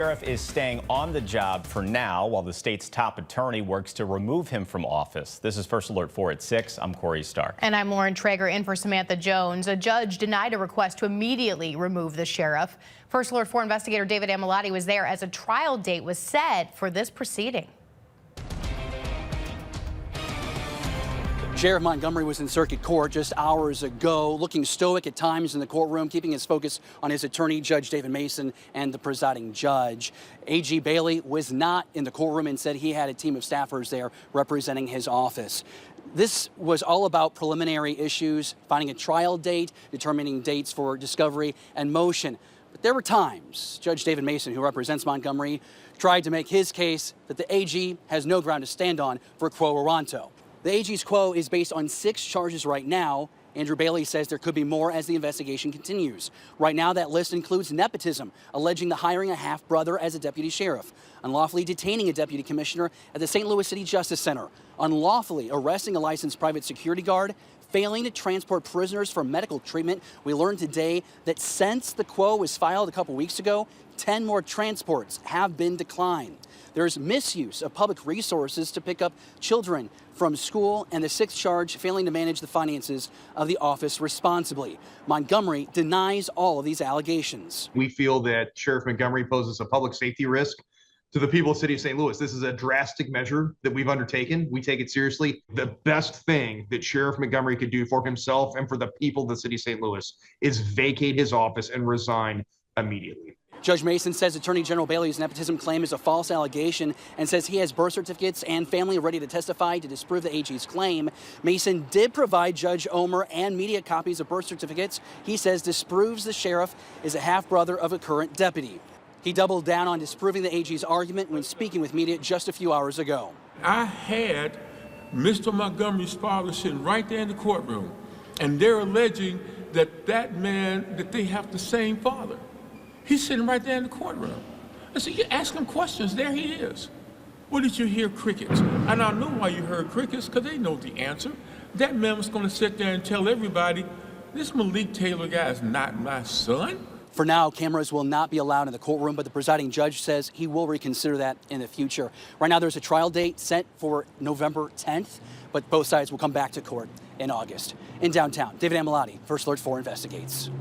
Sheriff is staying on the job for now while the state's top attorney works to remove him from office. This is First Alert 4 at 6. I'm Corey Stark. And I'm Lauren Traeger in for Samantha Jones. A judge denied a request to immediately remove the sheriff. First Alert 4 investigator David Amilati was there as a trial date was set for this proceeding. Sheriff Montgomery was in circuit court just hours ago, looking stoic at times in the courtroom, keeping his focus on his attorney, Judge David Mason, and the presiding judge. A.G. Bailey was not in the courtroom and said he had a team of staffers there representing his office. This was all about preliminary issues, finding a trial date, determining dates for discovery and motion. But there were times Judge David Mason, who represents Montgomery, tried to make his case that the AG has no ground to stand on for quo warranto. The AG's quo is based on 6 charges right now. Andrew Bailey says there could be more as the investigation continues. Right now, that list includes nepotism, alleging the hiring a half-brother as a deputy sheriff, unlawfully detaining a deputy commissioner at the St. Louis City Justice Center, unlawfully arresting a licensed private security guard, failing to transport prisoners for medical treatment. We learned today that since the quo was filed a couple weeks ago, 10 more transports have been declined. There's misuse of public resources to pick up children from school, and the 6th charge, failing to manage the finances of the office responsibly. Montgomery denies all of these allegations. We feel that Sheriff Montgomery poses a public safety risk to the people of the city of St. Louis. This is a drastic measure that we've undertaken. We take it seriously. The best thing that Sheriff Montgomery could do for himself and for the people of the city of St. Louis is vacate his office and resign immediately. Judge Mason says Attorney General Bailey's nepotism claim is a false allegation and says he has birth certificates and family ready to testify to disprove the AG's claim. Mason did provide Judge Omer and media copies of birth certificates. He says disproves the sheriff is a half-brother of a current deputy. He doubled down on disproving the AG's argument when speaking with media just a few hours ago. I had Mr. Montgomery's father sitting right there in the courtroom, and they're alleging that that they have the same father. He's sitting right there in the courtroom. I said, you ask him questions, there he is. What did you hear? Crickets. And I know why you heard crickets, because they know the answer. That man was going to sit there and tell everybody, this Malik Taylor guy is not my son. For now, cameras will not be allowed in the courtroom, but the presiding judge says he will reconsider that in the future. Right now, there's a trial date set for November 10th, but both sides will come back to court in August. In downtown, David Amilati, First Alert 4 investigates.